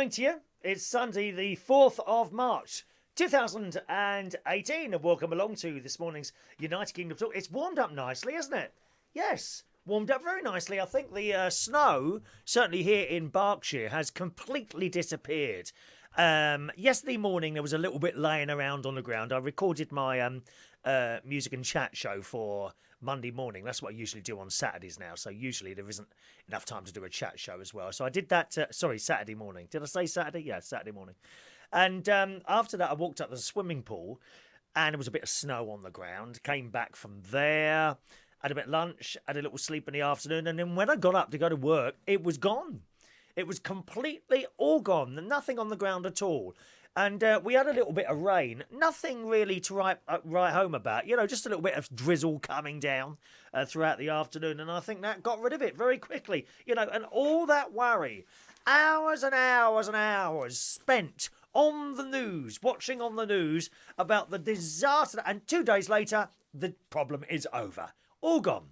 morning to you. It's Sunday, the 4th of March, 2018, and welcome along to this morning's United Kingdom Talk. It's warmed up nicely, isn't it? Yes, warmed up very nicely. I think the snow, certainly here in Berkshire, has completely disappeared. Yesterday morning, there was a little bit laying around on the ground. I recorded my music and chat show for Monday morning. That's what I usually do on Saturdays now. So usually there isn't enough time to do a chat show as well. So I did that, Saturday morning. Did I say Saturday? Yeah, Saturday morning. And after that, I walked up to the swimming pool and there was a bit of snow on the ground. Came back from there, had a bit of lunch, had a little sleep in the afternoon. And then when I got up to go to work, it was gone. It was completely all gone. Nothing on the ground at all. And we had a little bit of rain. Nothing really to write home about. You know, just a little bit of drizzle coming down throughout the afternoon. And I think that got rid of it very quickly. You know, and all that worry. Hours and hours and hours spent on the news, watching on the news about the disaster. And 2 days later, the problem is over. All gone.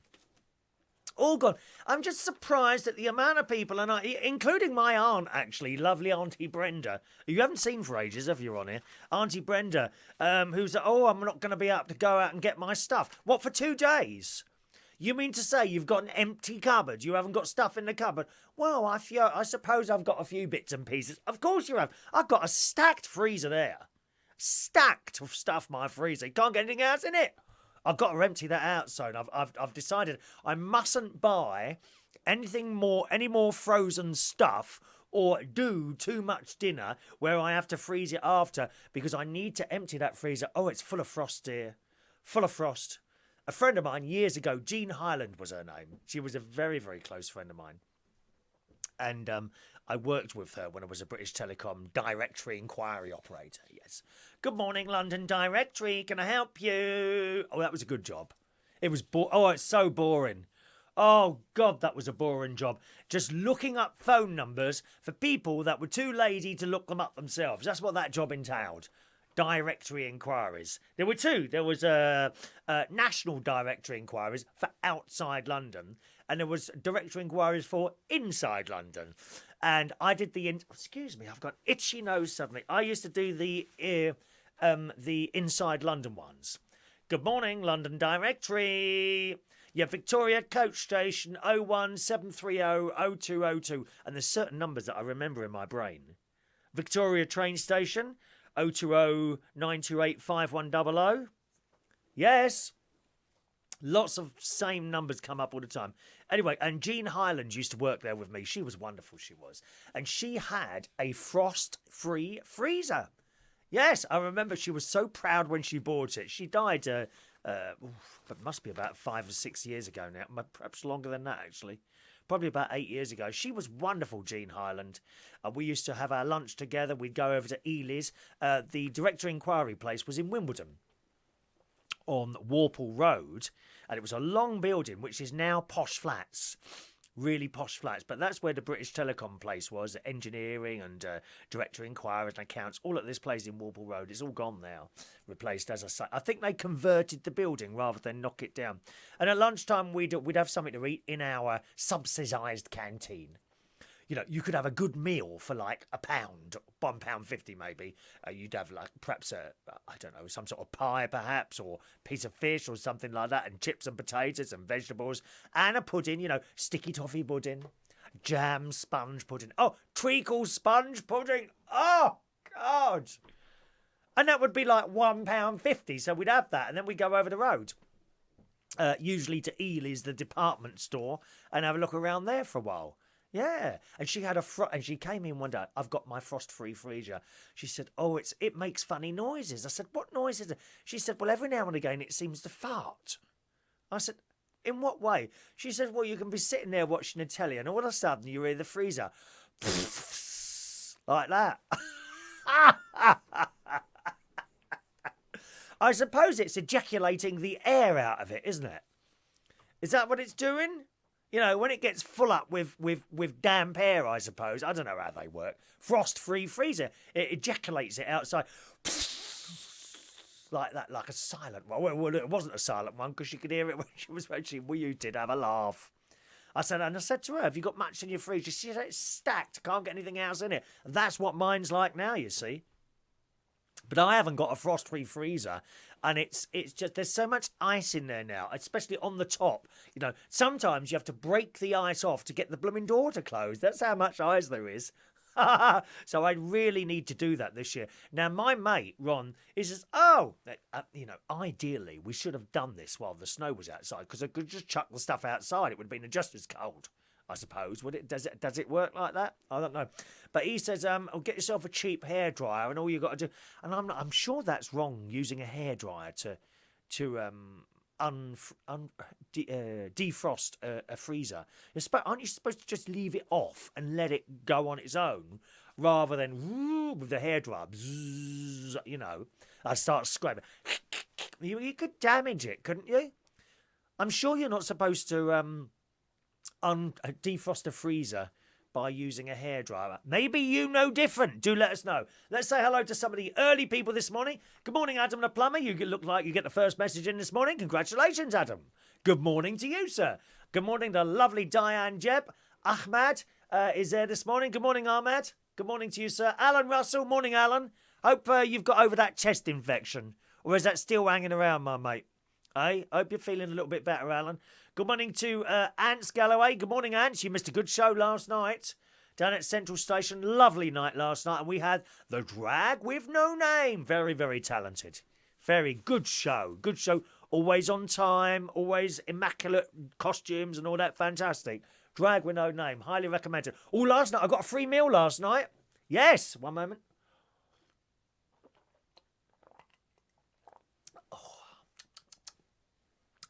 All gone. I'm just surprised at the amount of people, and including my aunt, actually, lovely Auntie Brenda, who you haven't seen for ages, have you, on here? Auntie Brenda, who's, I'm not going to be able to go out and get my stuff. What, for 2 days? You mean to say you've got an empty cupboard? You haven't got stuff in the cupboard? Well, I suppose I've got a few bits and pieces. Of course you have. I've got a stacked freezer there. Stacked of stuff, my freezer. You can't get anything else in it. I've got to empty that out soon. I've decided I mustn't buy any more frozen stuff or do too much dinner where I have to freeze it after, because I need to empty that freezer. Oh, it's full of frost, dear. Full of frost. A friend of mine years ago, Jean Highland was her name. She was a very, very close friend of mine. And I worked with her when I was a British Telecom directory inquiry operator, yes. Good morning, London Directory. Can I help you? Oh, that was a good job. It was it's so boring. Oh, God, that was a boring job. Just looking up phone numbers for people that were too lazy to look them up themselves. That's what that job entailed. Directory inquiries. There were two. There was national directory inquiries for outside London, and there was directory inquiries for inside London. And I did excuse me, I've got itchy nose suddenly. I used to do the inside London ones. Good morning, London Directory. Yeah, Victoria Coach Station 01730 0202. And there's certain numbers that I remember in my brain. Victoria Train Station 020 928 5100. Yes. Lots of same numbers come up all the time. Anyway, and Jean Highland used to work there with me. She was wonderful, she was. And she had a frost-free freezer. Yes, I remember she was so proud when she bought it. She died, but must be about 5 or 6 years ago now. Perhaps longer than that, actually. Probably about 8 years ago. She was wonderful, Jean Highland. We used to have our lunch together. We'd go over to Ely's. The directory inquiry place was in Wimbledon on Warple Road. And it was a long building, which is now posh flats. Really posh flats. But that's where the British Telecom place was. Engineering and directory inquiries and accounts. All at this place in Warple Road. It's all gone now. Replaced, as I say. I think they converted the building rather than knock it down. And at lunchtime, we'd have something to eat in our subsidised canteen. You know, you could have a good meal for like £1, £1.50 maybe. You'd have like perhaps some sort of pie perhaps, or piece of fish or something like that, and chips and potatoes and vegetables, and a pudding, sticky toffee pudding, jam sponge pudding. Oh, treacle sponge pudding. Oh, God. And that would be like £1.50, so we'd have that, and then we'd go over the road. Usually to Ely's, the department store, and have a look around there for a while. Yeah, and she had and she came in one day. I've got my frost-free freezer. She said, "Oh, it makes funny noises." I said, "What noise is it?" She said, "Well, every now and again it seems to fart." I said, "In what way?" She said, "Well, you can be sitting there watching the telly, and all of a sudden you hear the freezer like that." I suppose it's ejaculating the air out of it, isn't it? Is that what it's doing? You know, when it gets full up with damp air, I suppose. I don't know how they work. Frost-free freezer. It ejaculates it outside. Like that, like a silent one. Well, it wasn't a silent one because you could hear it when we did have a laugh. And I said to her, have you got much in your fridge? She said, it's stacked. Can't get anything else in it. And that's what mine's like now, you see. But I haven't got a frost-free freezer, and it's just there's so much ice in there now, especially on the top. You know, sometimes you have to break the ice off to get the blooming door to close. That's how much ice there is. So I really need to do that this year. Now, my mate, Ron, he says, ideally, we should have done this while the snow was outside, because I could just chuck the stuff outside. It would have been just as cold, I suppose. Would it? Does it work like that? I don't know. But he says, get yourself a cheap hairdryer, and all you got to do. And I'm sure that's wrong, using a hairdryer to defrost a freezer. Aren't you supposed to just leave it off and let it go on its own, rather than with the hairdryer? I start scraping. You could damage it, couldn't you? I'm sure you're not supposed to defrost a freezer by using a hairdryer. Maybe you know different. Do let us know. Let's say hello to some of the early people this morning. Good morning, Adam the plumber. You look like you get the first message in this morning. Congratulations, Adam. Good morning to you, sir. Good morning to lovely Diane Jeb. Ahmad is there this morning. Good morning, Ahmad. Good morning to you, sir. Alan Russell. Morning, Alan. Hope you've got over that chest infection. Or is that still hanging around, my mate? I hope you're feeling a little bit better, Alan. Good morning to Ants Galloway. Good morning, Ants. You missed a good show last night down at Central Station. Lovely night last night. And we had The Drag with No Name. Very, very talented. Very good show. Good show. Always on time. Always immaculate costumes and all that. Fantastic. Drag with No Name. Highly recommended. Oh, last night. I got a free meal last night. Yes. One moment.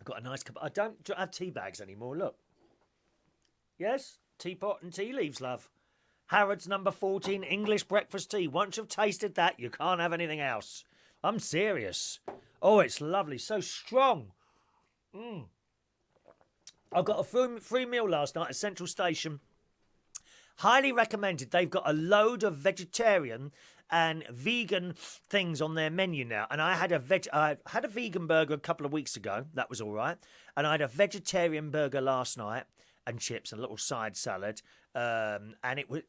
Got a nice cup. I don't have tea bags anymore. Look. Yes, teapot and tea leaves, love. Harrods number 14 English breakfast tea. Once you've tasted that, you can't have anything else. I'm serious. Oh, it's lovely. So strong. I got a free meal last night at Central Station. Highly recommended. They've got a load of vegetarian and vegan things on their menu now. And I had a vegan burger a couple of weeks ago. That was all right. And I had a vegetarian burger last night and chips and a little side salad. And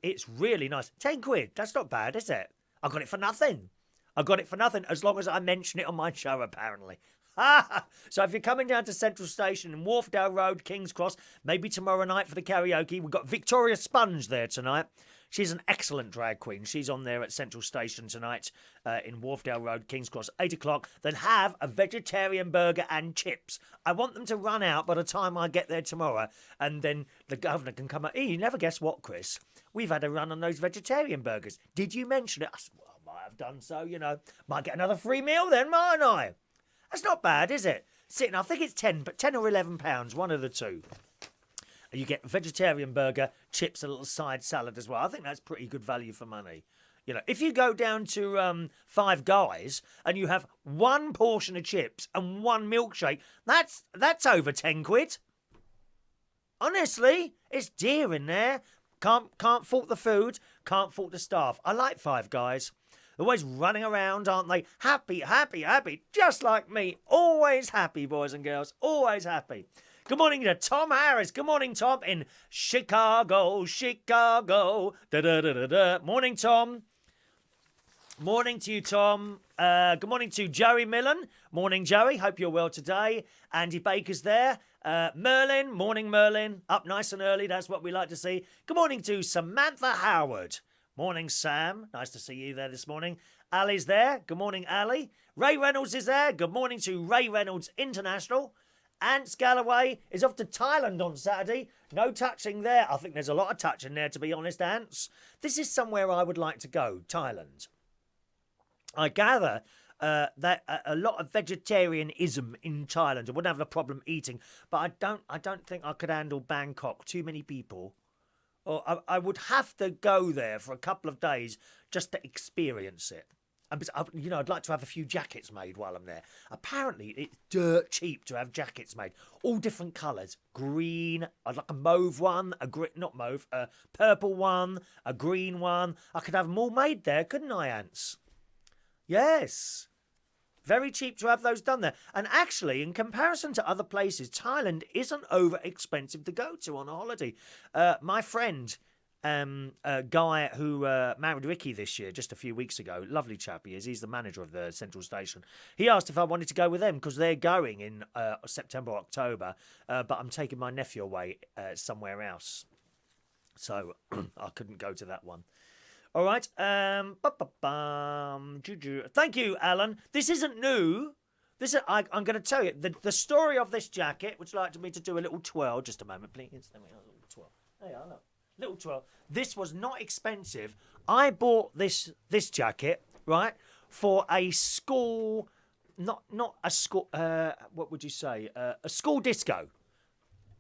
it's really nice. £10. That's not bad, is it? I got it for nothing. As long as I mention it on my show, apparently. So if you're coming down to Central Station in Wharfdale Road, King's Cross, maybe tomorrow night for the karaoke, we've got Victoria Sponge there tonight. She's an excellent drag queen. She's on there at Central Station tonight in Wharfdale Road, King's Cross, 8 o'clock. Then have a vegetarian burger and chips. I want them to run out by the time I get there tomorrow. And then the governor can come out. You never guess what, Chris? We've had a run on those vegetarian burgers. Did you mention it? I said, well, I might have done so, Might get another free meal then, mightn't I? That's not bad, is it? I think it's £10 or £11, one of the two. You get vegetarian burger, chips, and a little side salad as well. I think that's pretty good value for money. If you go down to Five Guys and you have one portion of chips and one milkshake, that's over £10. Honestly, it's dear in there. Can't fault the food, can't fault the staff. I like Five Guys. Always running around, aren't they? Happy, happy, happy. Just like me. Always happy, boys and girls. Always happy. Good morning to Tom Harris. Good morning, Tom, in Chicago. Da-da-da-da-da. Morning, Tom. Morning to you, Tom. Good morning to Joey Millen. Morning, Joey. Hope you're well today. Andy Baker's there. Merlin. Morning, Merlin. Up nice and early. That's what we like to see. Good morning to Samantha Howard. Morning, Sam. Nice to see you there this morning. Ali's there. Good morning, Ali. Ray Reynolds is there. Good morning to Ray Reynolds International. Ants Galloway is off to Thailand on Saturday. No touching there. I think there's a lot of touching there, to be honest, Ants. This is somewhere I would like to go, Thailand. I gather that a lot of vegetarianism in Thailand. I wouldn't have a problem eating, but I don't think I could handle Bangkok. Too many people. Or I would have to go there for a couple of days just to experience it. I'd like to have a few jackets made while I'm there. Apparently, it's dirt cheap to have jackets made. All different colours. Green. I'd like a mauve one. A purple one. A green one. I could have them all made there, couldn't I, Ants? Yes. Very cheap to have those done there. And actually, in comparison to other places, Thailand isn't over expensive to go to on a holiday. My friend, a guy who married Ricky this year, just a few weeks ago, lovely chap he is, he's the manager of the Central Station. He asked if I wanted to go with them because they're going in September, October, but I'm taking my nephew away somewhere else. So I couldn't go to that one. All right. Thank you, Alan. This isn't new. I'm going to tell you the story of this jacket. Would you like me to do a little twirl? Just a moment, please. Let me have a little twirl. There you are, look. Little twirl. This was not expensive. I bought this jacket, right, for a school, not a school. What would you say? A school disco.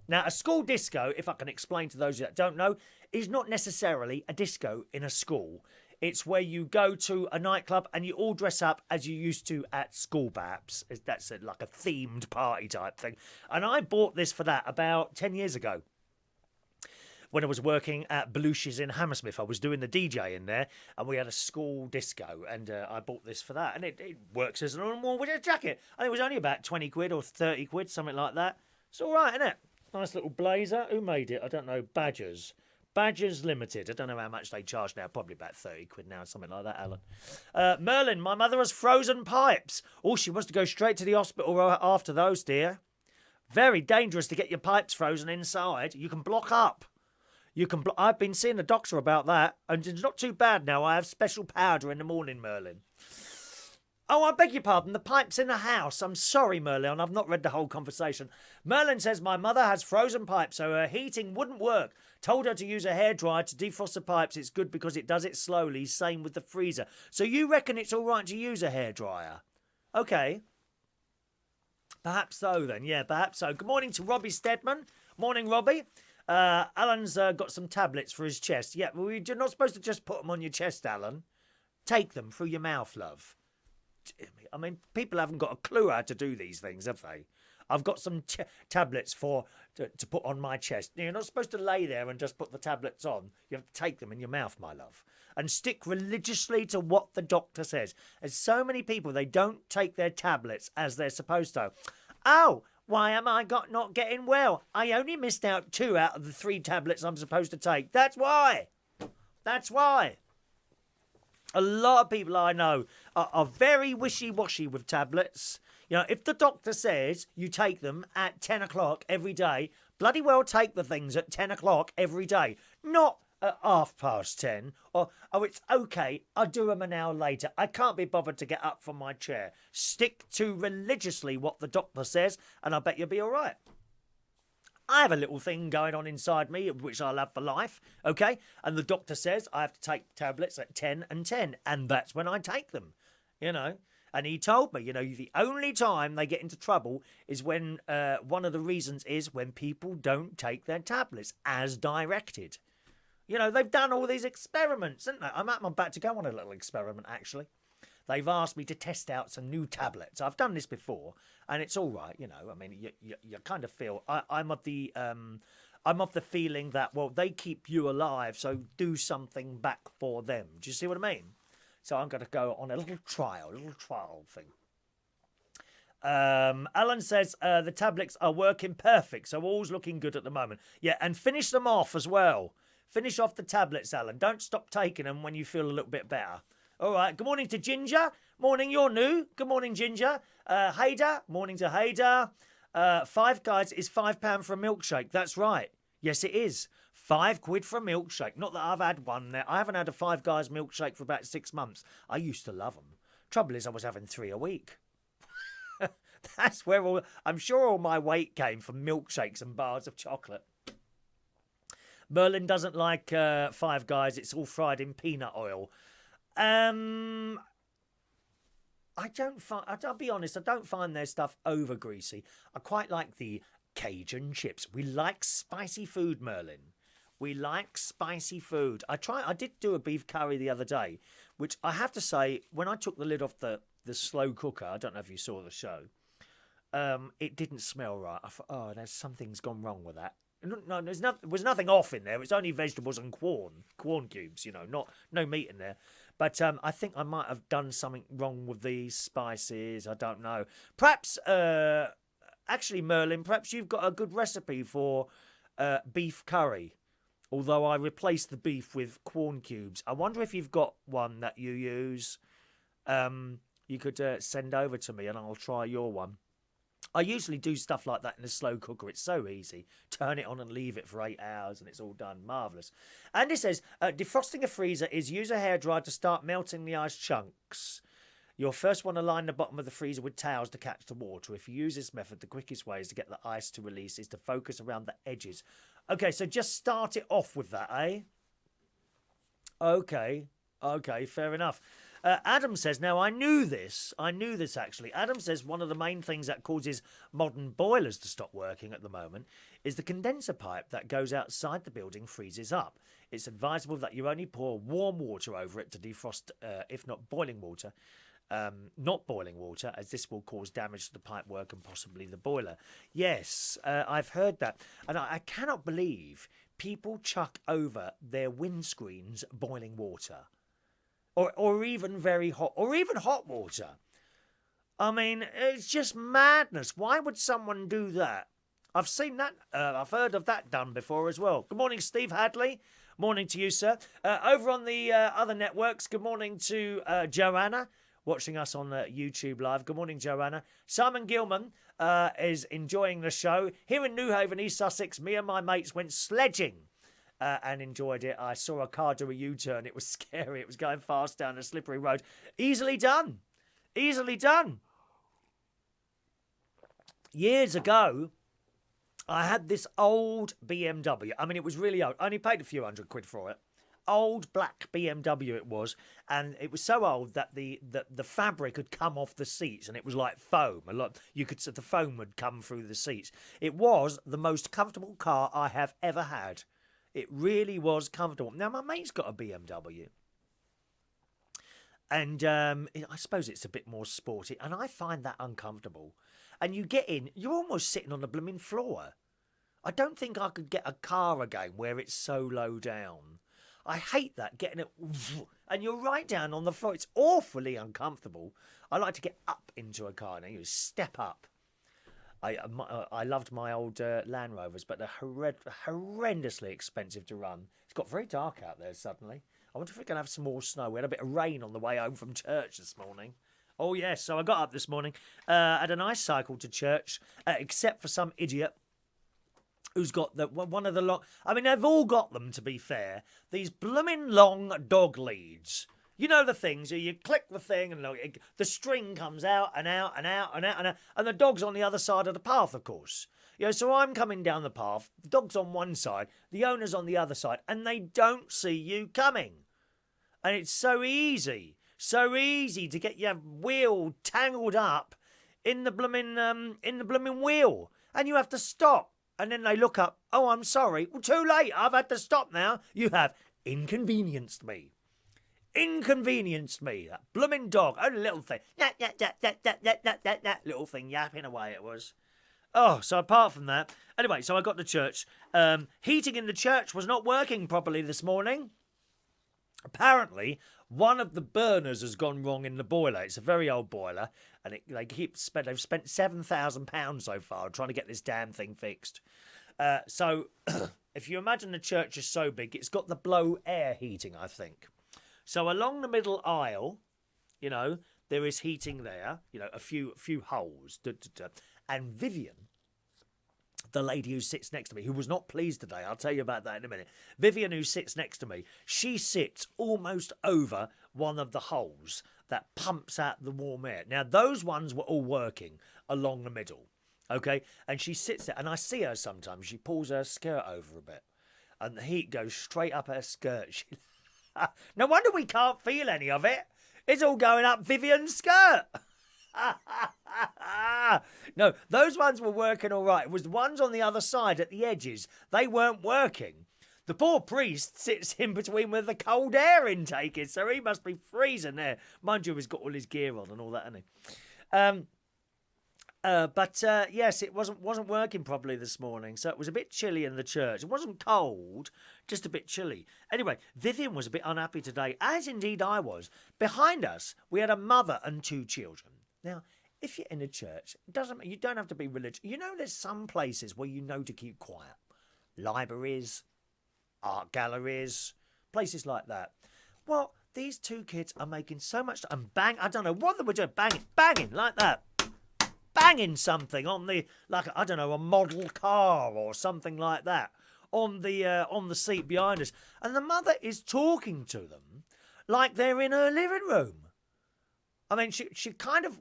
Now, a school disco, if I can explain to those that don't know, is not necessarily a disco in a school. It's where you go to a nightclub and you all dress up as you used to at school, perhaps. That's like a themed party type thing. And I bought this for that about 10 years ago. When I was working at Belushi's in Hammersmith, I was doing the DJ in there, and we had a school disco, and I bought this for that. And it works as a normal jacket. I think it was only about 20 quid or 30 quid, something like that. It's all right, isn't it? Nice little blazer. Who made it? I don't know. Badgers Limited. I don't know how much they charge now. Probably about 30 quid now, something like that, Alan. Merlin, my mother has frozen pipes. Oh, she wants to go straight to the hospital after those, dear. Very dangerous to get your pipes frozen inside. You can block up. I've been seeing a doctor about that, and it's not too bad now. I have special powder in the morning, Merlin. Oh, I beg your pardon. The pipe's in the house. I'm sorry, Merlin. I've not read the whole conversation. Merlin says my mother has frozen pipes, so her heating wouldn't work. Told her to use a hairdryer to defrost the pipes. It's good because it does it slowly. Same with the freezer. So you reckon it's all right to use a hairdryer? Okay. Perhaps so, then. Yeah, perhaps so. Good morning to Robbie Stedman. Morning, Robbie. Alan's got some tablets for his chest. Yeah, well, you're not supposed to just put them on your chest, Alan. Take them through your mouth, love. I mean, people haven't got a clue how to do these things, have they? I've got some tablets to put on my chest. You're not supposed to lay there and just put the tablets on. You have to take them in your mouth, my love. And stick religiously to what the doctor says. There's so many people, they don't take their tablets as they're supposed to. Oh, why am I not getting well? I only missed out 2 out of the 3 tablets I'm supposed to take. That's why. That's why. A lot of people I know are very wishy-washy with tablets. You know, if the doctor says you take them at 10 o'clock every day, bloody well take the things at 10 o'clock every day. Not at 10:30. Or, oh, it's okay, I'll do them an hour later. I can't be bothered to get up from my chair. Stick to religiously what the doctor says, and I bet you'll be all right. I have a little thing going on inside me, which I'll have for life, okay? And the doctor says I have to take tablets at 10 and 10, and that's when I take them, you know? And he told me, you know, the only time they get into trouble is when one of the reasons is when people don't take their tablets as directed. You know, they've done all these experiments, haven't they? I'm about to go on a little experiment, actually. They've asked me to test out some new tablets. I've done this before, and it's all right, you know. I mean, you kind of feel... I'm of the feeling that, well, they keep you alive, so do something back for them. Do you see what I mean? So I'm going to go on a little trial thing. Alan says the tablets are working perfect, so all's looking good at the moment. Yeah, and finish them off as well. Finish off the tablets, Alan. Don't stop taking them when you feel a little bit better. All right, good morning to Ginger. Morning, you're new. Good morning, Ginger. Hader, morning to Hader. Five Guys is £5 for a milkshake. That's right. Yes, it is. £5 for a milkshake. Not that I've had one there. I haven't had a Five Guys milkshake for about 6 months. I used to love them. Trouble is, I was having 3 a week. That's where I'm sure all my weight came from milkshakes and bars of chocolate. Merlin doesn't like Five Guys. It's all fried in peanut oil. I'll be honest, I don't find their stuff over greasy. I quite like the Cajun chips. We like spicy food, Merlin. We like spicy food. I did do a beef curry the other day, which I have to say, when I took the lid off the slow cooker, I don't know if you saw the show, it didn't smell right. I thought, oh, something's gone wrong with that. No, there was nothing off in there. It's only vegetables and corn cubes, you know, no meat in there. But I think I might have done something wrong with these spices. I don't know. Perhaps, actually, Merlin, perhaps you've got a good recipe for beef curry. Although I replaced the beef with corn cubes. I wonder if you've got one that you use. You could send over to me and I'll try your one. I usually do stuff like that in a slow cooker. It's so easy. Turn it on and leave it for 8 hours and it's all done. Marvellous. And it says, defrosting a freezer is use a hairdryer to start melting the ice chunks. You'll first want to line the bottom of the freezer with towels to catch the water. If you use this method, the quickest way is to get the ice to release is to focus around the edges. Okay, so just start it off with that, eh? Okay, fair enough. Adam says, now I knew this actually. Adam says one of the main things that causes modern boilers to stop working at the moment is the condenser pipe that goes outside the building freezes up. It's advisable that you only pour warm water over it to defrost, if not boiling water. Not boiling water, as this will cause damage to the pipework and possibly the boiler. Yes, I've heard that. And I cannot believe people chuck over their windscreens boiling water. Or even very hot, or even hot water. I mean, it's just madness. Why would someone do that? I've seen that. I've heard of that done before as well. Good morning, Steve Hadley. Morning to you, sir. Over on the other networks, good morning to Joanna, watching us on YouTube Live. Good morning, Joanna. Simon Gilman is enjoying the show. Here in Newhaven, East Sussex, me and my mates went sledging. And enjoyed it. I saw a car do a U-turn. It was scary. It was going fast down a slippery road. Easily done. Easily done. Years ago, I had this old BMW. I mean, it was really old. I only paid a few £100 for it. Old black BMW it was. And it was so old that the fabric had come off the seats and it was like foam. The foam would come through the seats. It was the most comfortable car I have ever had. It really was comfortable. Now, my mate's got a BMW. And I suppose it's a bit more sporty. And I find that uncomfortable. And you get in, you're almost sitting on the blooming floor. I don't think I could get a car again where it's so low down. I hate that, getting it. And you're right down on the floor. It's awfully uncomfortable. I like to get up into a car. Now, you step up. I loved my old Land Rovers, but they're horrendously expensive to run. It's got very dark out there suddenly. I wonder if we're going to have some more snow. We had a bit of rain on the way home from church this morning. Oh, yes. So I got up this morning, had a nice cycle to church, except for some idiot who's got one of the long... I mean, they've all got them, to be fair. These blooming long dog leads. You know the things, you click the thing and the string comes out and out and out and out and out, and the dog's on the other side of the path, of course. You know, so I'm coming down the path, the dog's on one side, the owner's on the other side, and they don't see you coming. And it's so easy to get your wheel tangled up in the blooming wheel, and you have to stop. And then they look up, oh, I'm sorry. Well, too late, I've had to stop now. You have inconvenienced me. That blooming dog, only little thing, little thing yapping away it was. Oh, so apart from that, anyway, so I got to church. Heating in the church was not working properly this morning. Apparently, one of the burners has gone wrong in the boiler. It's a very old boiler, and they've spent £7,000 so far trying to get this damn thing fixed. So, if you imagine the church is so big, it's got the blow air heating, I think. So along the middle aisle, you know, there is heating there, you know, a few holes. And Vivian, the lady who sits next to me, who was not pleased today, I'll tell you about that in a minute. Vivian, who sits next to me, she sits almost over one of the holes that pumps out the warm air. Now, those ones were all working along the middle, okay? And she sits there, and I see her sometimes. She pulls her skirt over a bit, and the heat goes straight up her skirt. No wonder we can't feel any of it. It's all going up Vivian's skirt. No, those ones were working all right. It was the ones on the other side at the edges. They weren't working. The poor priest sits in between where the cold air intake is, so he must be freezing there. Mind you, he's got all his gear on and all that, hasn't he? Yes, it wasn't working properly this morning, so it was a bit chilly in the church. It wasn't cold, just a bit chilly. Anyway, Vivian was a bit unhappy today, as indeed I was. Behind us, we had a mother and two children. Now, if you're in a church, you don't have to be religious. You know, there's some places where you know to keep quiet, libraries, art galleries, places like that. Well, these two kids are making so much and bang. I don't know what they were doing, banging like that. Banging something on the, like, I don't know, a model car or something like that on the seat behind us, and the mother is talking to them like they're in her living room. I mean, she kind of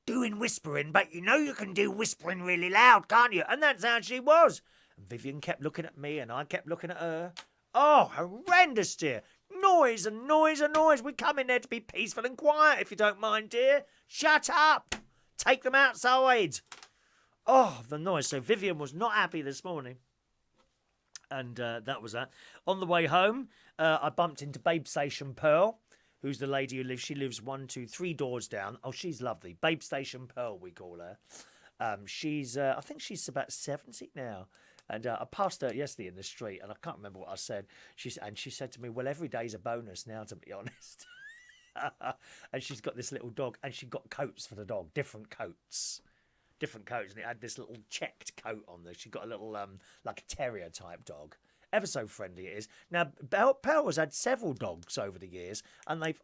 doing whispering, but you know you can do whispering really loud, can't you? And that's how she was. And Vivian kept looking at me, and I kept looking at her. Oh, horrendous, dear. Noise and noise and noise. We come in there to be peaceful and quiet, if you don't mind, dear. Shut up. Take them outside. Oh, the noise. So Vivian was not happy this morning. And that was that. On the way home, I bumped into Babe Station Pearl, who's the lady who lives. She lives 1, 2, 3 doors down. Oh, she's lovely. Babe Station Pearl, we call her. She's, I think she's about 70 now. And I passed her yesterday in the street, and I can't remember what I said. She said to me, well, every day's a bonus now, to be honest. And she's got this little dog, and she got coats for the dog, different coats, and it had this little checked coat on there. She got a little like a terrier type dog. Ever so friendly it is. Now, Pearl has had several dogs over the years, and I've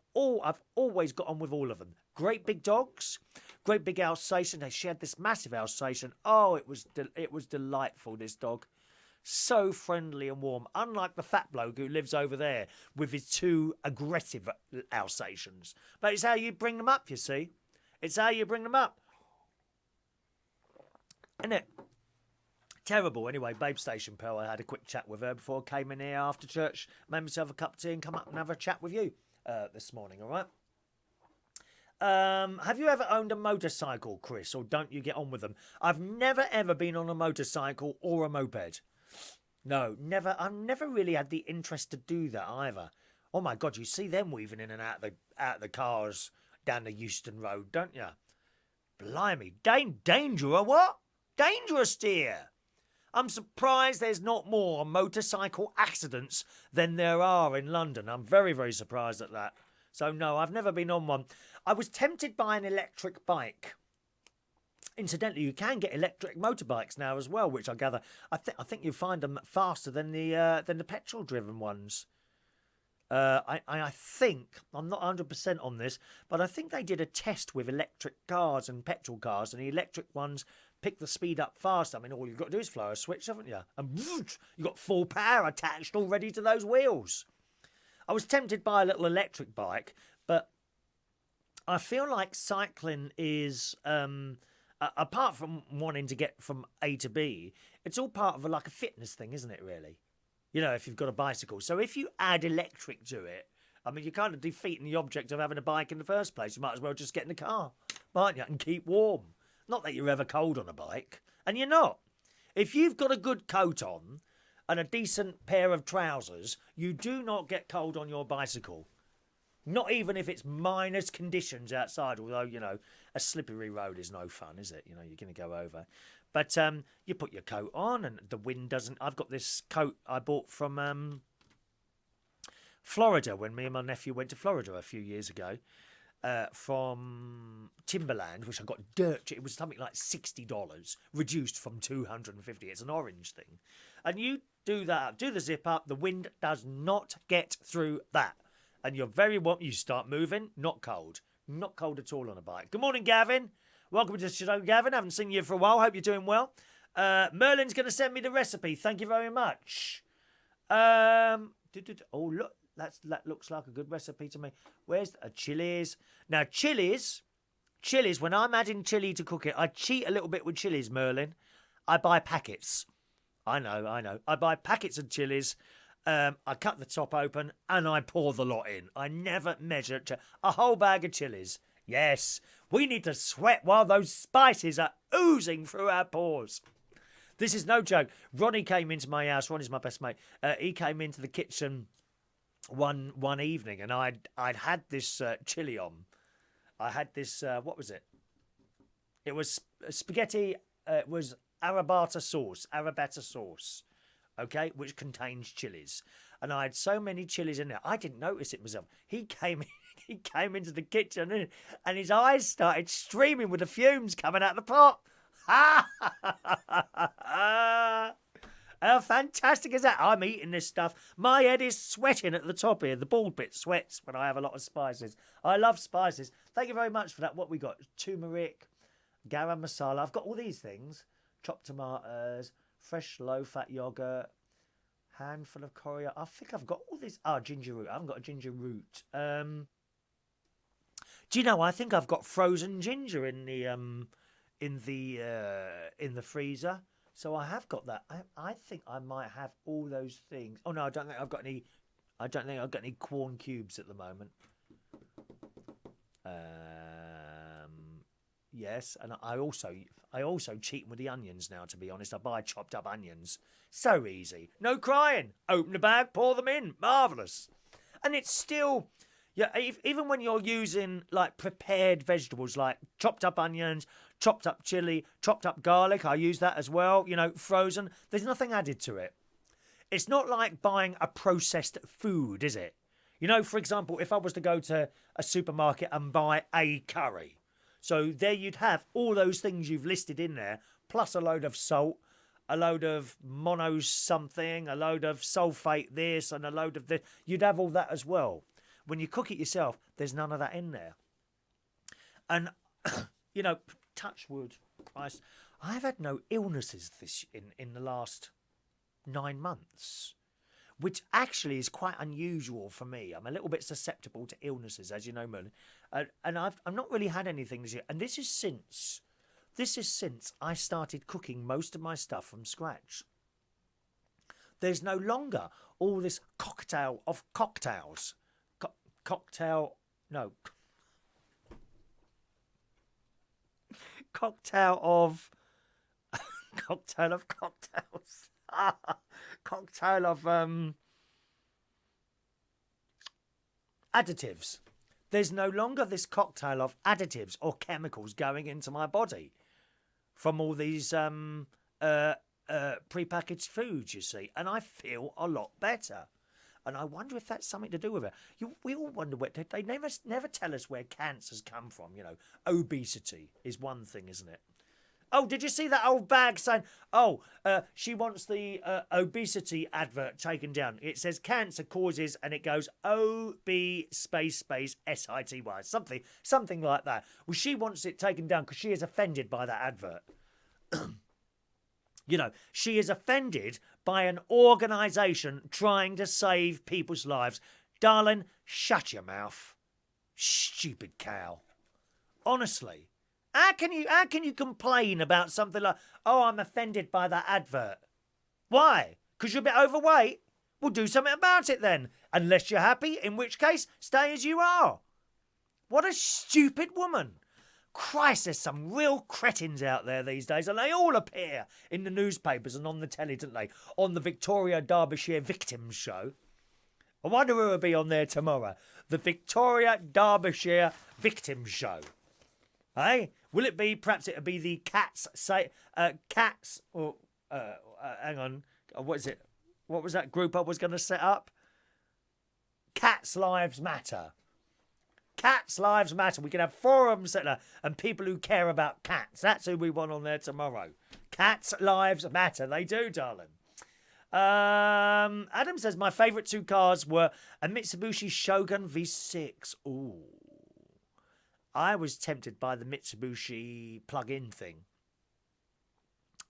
always got on with all of them. Great big dogs, great big Alsatian. She had this massive Alsatian. Oh, it was delightful, this dog. So friendly and warm, unlike the fat bloke who lives over there with his 2 aggressive Alsatians. But it's how you bring them up, you see. It's how you bring them up. Isn't it? Terrible. Anyway, Babe Station Pearl, I had a quick chat with her before I came in here after church, made myself a cup of tea and come up and have a chat with you this morning, all right? Have you ever owned a motorcycle, Chris, or don't you get on with them? I've never, ever been on a motorcycle or a moped. No, never. I've never really had the interest to do that either. Oh my God, you see them weaving in and out the cars down the Euston Road, don't you? Blimey, dangerous, what? Dangerous, dear. I'm surprised there's not more motorcycle accidents than there are in London. I'm very, very surprised at that. So no, I've never been on one. I was tempted by an electric bike. Incidentally, you can get electric motorbikes now as well, which I gather. I think you find them faster than the petrol-driven ones. I think, I'm not 100% on this, but I think they did a test with electric cars and petrol cars, and the electric ones pick the speed up fast. I mean, all you've got to do is flow a switch, haven't you? And you've got full power attached already to those wheels. I was tempted by a little electric bike, but I feel like cycling is... apart from wanting to get from A to B, it's all part of like a fitness thing, isn't it, really? You know, if you've got a bicycle. So if you add electric to it, I mean, you're kind of defeating the object of having a bike in the first place. You might as well just get in the car, mightn't you, and keep warm. Not that you're ever cold on a bike, and you're not. If you've got a good coat on and a decent pair of trousers, you do not get cold on your bicycle. Not even if it's minus conditions outside, although, you know, a slippery road is no fun, is it? You know, you're going to go over. But you put your coat on and the wind doesn't... I've got this coat I bought from Florida when me and my nephew went to Florida a few years ago from Timberland, which I got dirt cheap. It was something like $60, reduced from $250. It's an orange thing. And you do that, do the zip up, the wind does not get through that. And you're very warm. You start moving, not cold. Not cold at all on a bike. Good morning, Gavin. Welcome to the show, Gavin. Haven't seen you for a while. Hope you're doing well. Merlin's going to send me the recipe. Thank you very much. Oh, look. That looks like a good recipe to me. Where's chilies? Now, chilies, when I'm adding chili to cook it, I cheat a little bit with chilies, Merlin. I buy packets. I know. I buy packets of chilies. I cut the top open and I pour the lot in. I never measure a whole bag of chilies. Yes, we need to sweat while those spices are oozing through our pores. This is no joke. Ronnie came into my house. Ronnie's my best mate. He came into the kitchen one evening and I'd had this chili on. I had this, what was it? It was spaghetti. It was arrabbiata sauce, okay, which contains chilies. And I had so many chilies in there, I didn't notice it myself. He came into the kitchen and his eyes started streaming with the fumes coming out of the pot. How fantastic is that? I'm eating this stuff. My head is sweating at the top here. The bald bit sweats when I have a lot of spices. I love spices. Thank you very much for that. What we got? Turmeric, garam masala. I've got all these things. Chopped tomatoes, fresh low-fat yogurt, handful of coriander. I think I've got all this. Ginger root. I haven't got a ginger root. Do you know? I think I've got frozen ginger in the freezer. So I have got that. I think I might have all those things. Oh no, I don't think I've got any. I don't think I've got any corn cubes at the moment. Yes, and I also cheat with the onions now. To be honest, I buy chopped up onions. So easy, no crying. Open the bag, pour them in. Marvelous, and it's still. Yeah, even when you're using like prepared vegetables like chopped up onions, chopped up chili, chopped up garlic, I use that as well, frozen. There's nothing added to it. It's not like buying a processed food, is it? For example, if I was to go to a supermarket and buy a curry. So there you'd have all those things you've listed in there, plus a load of salt, a load of mono something, a load of sulfate this and a load of this. You'd have all that as well. When you cook it yourself, there's none of that in there. And, touch wood, Christ, I've had no illnesses in the last 9 months, which actually is quite unusual for me. I'm a little bit susceptible to illnesses, as you know, Merlin. And I've not really had anything this year. And this is since I started cooking most of my stuff from scratch. There's no longer all this cocktail of cocktails. Cocktail of cocktails. Cocktail of additives. There's no longer this cocktail of additives or chemicals going into my body from all these prepackaged foods, you see, and I feel a lot better. And I wonder if that's something to do with it. We all wonder where they never tell us where cancers come from. Obesity is one thing, isn't it? Oh, did you see that old bag saying, she wants the obesity advert taken down. It says cancer causes, and it goes OB space SITY. Something like that. Well, she wants it taken down because she is offended by that advert. She is offended by an organisation trying to save people's lives. Darling, shut your mouth. Stupid cow. Honestly. How can you complain about something like, I'm offended by that advert? Why? Because you're a bit overweight? Well, do something about it then. Unless you're happy, in which case, stay as you are. What a stupid woman. Christ, there's some real cretins out there these days, and they all appear in the newspapers and on the telly, don't they? On the Victoria Derbyshire Victims Show. I wonder who will be on there tomorrow. The Victoria Derbyshire Victims Show. Hey? Will it be, perhaps it'll be the hang on, what is it? What was that group I was going to set up? Cats Lives Matter. Cats Lives Matter. We can have forums and people who care about cats. That's who we want on there tomorrow. Cats Lives Matter. They do, darling. Adam says, my favourite 2 cars were a Mitsubishi Shogun V6. Ooh. I was tempted by the Mitsubishi plug-in thing.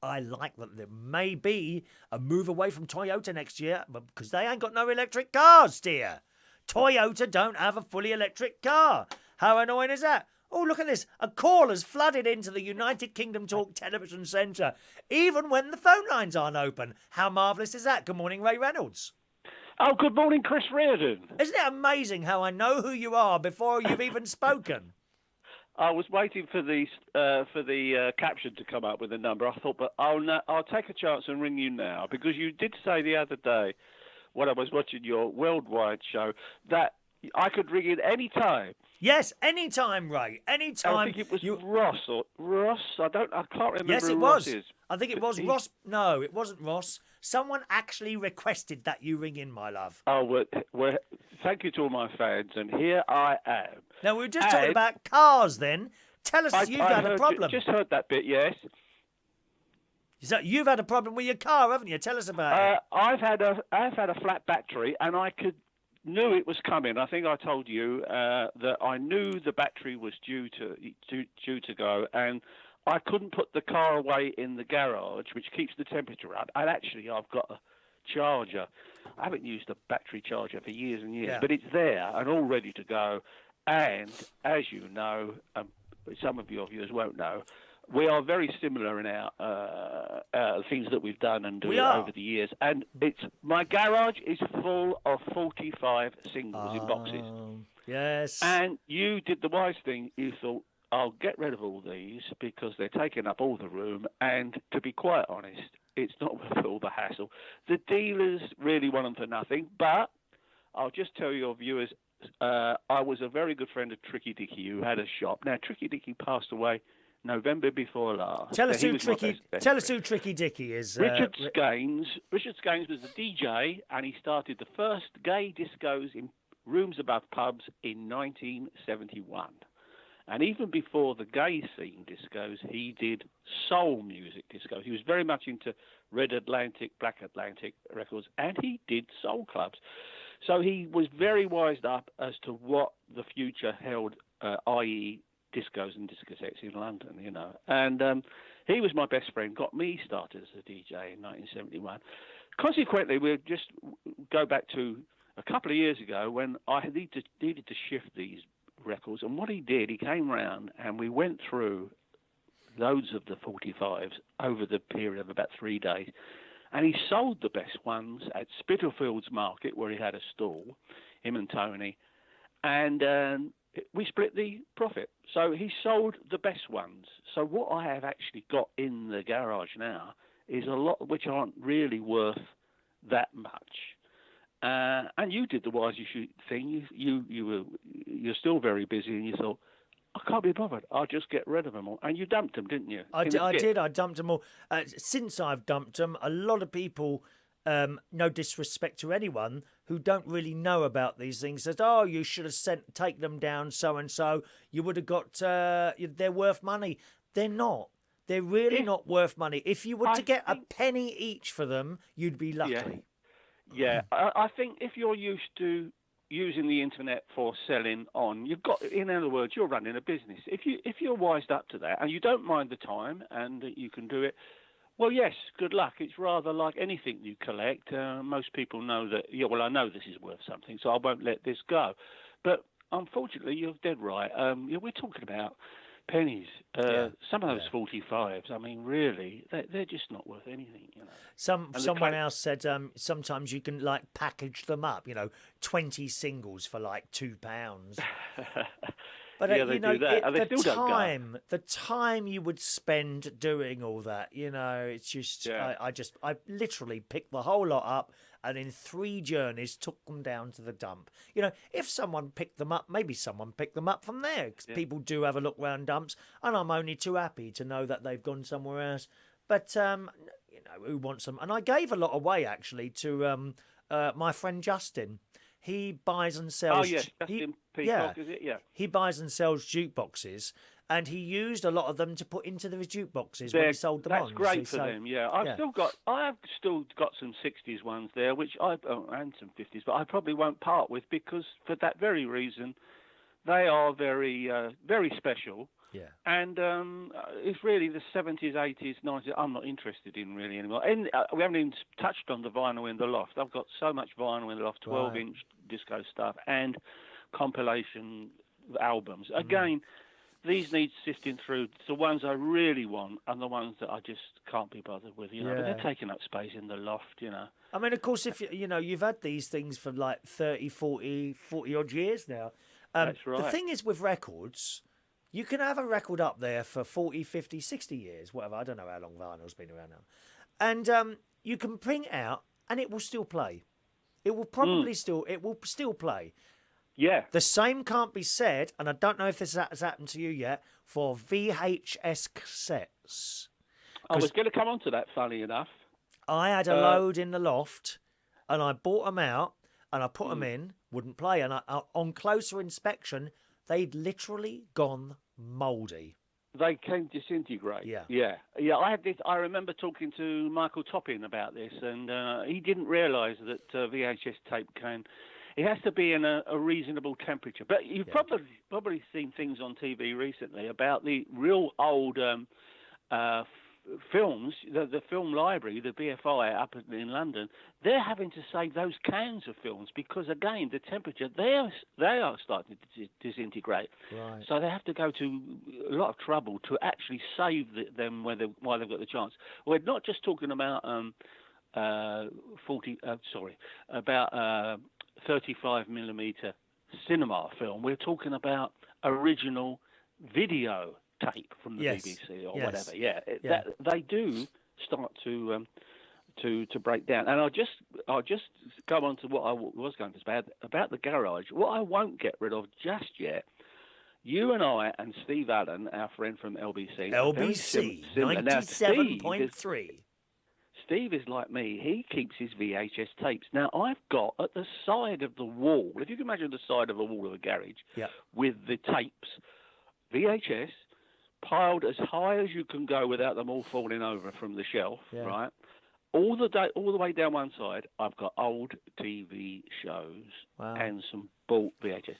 I like that there may be a move away from Toyota next year, because they ain't got no electric cars, dear. Toyota don't have a fully electric car. How annoying is that? Oh, look at this. A call has flooded into the United Kingdom Talk Television Centre, even when the phone lines aren't open. How marvellous is that? Good morning, Ray Reynolds. Oh, good morning, Chris Reardon. Isn't it amazing how I know who you are before you've even spoken? I was waiting for the caption to come up with a number. I thought, but I'll take a chance and ring you now, because you did say the other day when I was watching your worldwide show that I could ring in any time. Yes, anytime, Ray. Anytime. I think it was Ross or Ross. I can't remember. Yes, it who was. Ross is. I think it was Ross. No, it wasn't Ross. Someone actually requested that you ring in, my love. Oh, well, thank you to all my fans, and here I am. Now, we were just talking about cars then. Tell us you've had a problem. Just heard that bit, yes. So you've had a problem with your car, haven't you? Tell us about it. I've had a flat battery, and I knew it was coming. I think I told you that I knew the battery was due to go, and I couldn't put the car away in the garage, which keeps the temperature up. And actually, I've got a charger. I haven't used a battery charger for years and years, but it's there and all ready to go. And as you know, some of your viewers won't know, we are very similar in our things that we've done and do over the years. And my garage is full of 45 singles in boxes. Yes. And you did the wise thing. You thought, I'll get rid of all these because they're taking up all the room. And to be quite honest, it's not worth all the hassle. The dealers really want them for nothing. But I'll just tell your viewers, I was a very good friend of Tricky Dicky, who had a shop. Now, Tricky Dicky passed away November before last. Tell us who Tricky Dicky is. Richard Scaines. Richard Scaines was the DJ, and he started the first gay discos in rooms above pubs in 1971. And even before the gay scene discos, he did soul music discos. He was very much into Red Atlantic, Black Atlantic records, and he did soul clubs. So he was very wised up as to what the future held, i.e. discos and discotheques in London, you know. And he was my best friend, got me started as a DJ in 1971. Consequently, we'll just go back to a couple of years ago when I needed to shift these records. And what he did, he came round and we went through loads of the 45s over the period of about 3 days. And he sold the best ones at Spitalfields Market, where he had a stall, him and Tony. And we split the profit. So he sold the best ones. So what I have actually got in the garage now is a lot which aren't really worth that much. And you did the wise thing. You're still very busy, and you thought, I can't be bothered. I'll just get rid of them all. And you dumped them, didn't you? I did. I dumped them all. Since I've dumped them, a lot of people, no disrespect to anyone, who don't really know about these things, said, oh, you should have take them down so-and-so. You would have got, they're worth money. They're not. They're really not worth money. If you were to get a penny each for them, you'd be lucky. Yeah. I think if you're used to using the internet for selling on, in other words, you're running a business. If you're wised up to that and you don't mind the time and you can do it, well, yes, good luck. It's rather like anything you collect. Most people know that, I know this is worth something, so I won't let this go. But unfortunately, you're dead right. We're talking about pennies. Some of those 45s, I mean, really, they're just not worth anything, you know. Someone else said sometimes you can package them up, 20 singles for £2. But they do that. The time you would spend doing all that, it's just I literally picked the whole lot up and in 3 journeys took them down to the dump. If someone picked them up, maybe someone picked them up from there, because people do have a look round dumps, and I'm only too happy to know that they've gone somewhere else. But who wants them? And I gave a lot away actually to my friend Justin. He buys and sells. Oh yes, Justin Peacock, is it? Yeah. He buys and sells jukeboxes, and he used a lot of them to put into the jukeboxes when he sold them on. That's great for them. Yeah, I have still got some 60s ones there, and some 50s, but I probably won't part with, because for that very reason, they are very very special. Yeah. And it's really the 70s, 80s, 90s I'm not interested in really anymore. And we haven't even touched on the vinyl in the loft. I've got so much vinyl in the loft, 12-inch disco stuff and compilation albums. Again, these need sifting through. The ones I really want and the ones that I just can't be bothered with, But they're taking up space in the loft, I mean, of course, if you've had these things for 30, 40 odd years now. That's right. The thing is with records, you can have a record up there for 40, 50, 60 years, whatever. I don't know how long vinyl's been around now. And you can bring it out and it will still play. It will probably still play. Yeah. The same can't be said, and I don't know if this has happened to you yet, for VHS cassettes. I was going to come on to that, funny enough. I had a load in the loft, and I bought them out, and I put them in, wouldn't play, and on closer inspection, they'd literally gone mouldy. They can disintegrate. Yeah. I had this. I remember talking to Michael Toppin about this, and he didn't realise that VHS tape can. It has to be in a reasonable temperature. But you've probably seen things on TV recently about the real old films, the film library, the BFI up in London. They're having to save those cans of films because, again, the temperature, they are starting to disintegrate. Right. So they have to go to a lot of trouble to actually save them while they've got the chance. We're not just talking about 35 millimeter cinema film. We're talking about original video tape from the BBC or whatever. Yeah, that they do start to break down. And I'll just go on to what I was going to say about the garage. What I won't get rid of just yet. You and I and Steve Allen, our friend from LBC, 97.3. Steve is like me. He keeps his VHS tapes. Now, I've got at the side of the wall, if you can imagine the side of a wall of a garage, with the tapes, VHS, piled as high as you can go without them all falling over from the shelf, right? All the way down one side, I've got old TV shows and some bought VHS.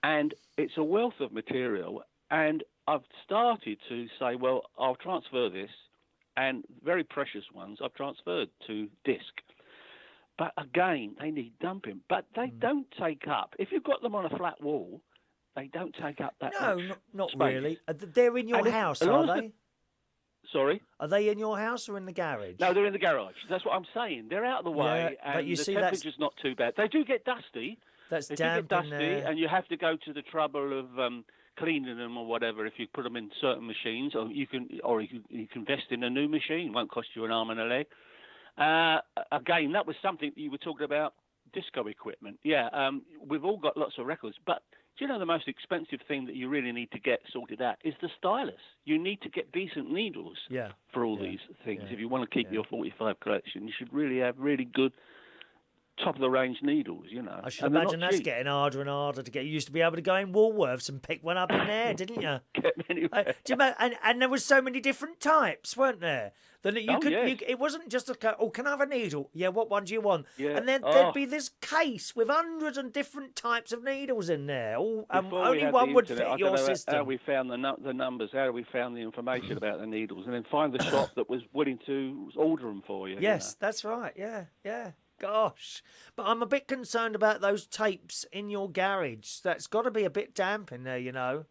And it's a wealth of material. And I've started to say, well, I'll transfer this. And very precious ones I've transferred to disc. But again, they need dumping. But they don't take up. If you've got them on a flat wall, they don't take up that much not space. Really. They're in your house, are they? Sorry? Are they in your house or in the garage? No, they're in the garage. That's what I'm saying. They're out of the way, and but you the see temperature's not too bad. They do get dusty. They do get dusty, and you have to go to the trouble of cleaning them or whatever if you put them in certain machines, or you can invest in a new machine. It won't cost you an arm and a leg. Again, that was something you were talking about, disco equipment. Yeah, we've all got lots of records, but do you know the most expensive thing that you really need to get sorted out is the stylus? You need to get decent needles for all these things. If you want to keep your 45 collection, you should really have really good top-of-the-range needles, you know. I should imagine that's getting harder and harder to get. You used to be able to go in Woolworths and pick one up in there, didn't you? And there was so many different types, weren't there? That it wasn't just can I have a needle? Yeah, what one do you want? Yeah. And then there'd be this case with hundreds and different types of needles in there. Only one would fit your system. How we found the numbers, how we found the information about the needles, and then find the shop that was willing to order them for you. Yes, that's right. Yeah. Gosh, but I'm a bit concerned about those tapes in your garage. That's got to be a bit damp in there, you know.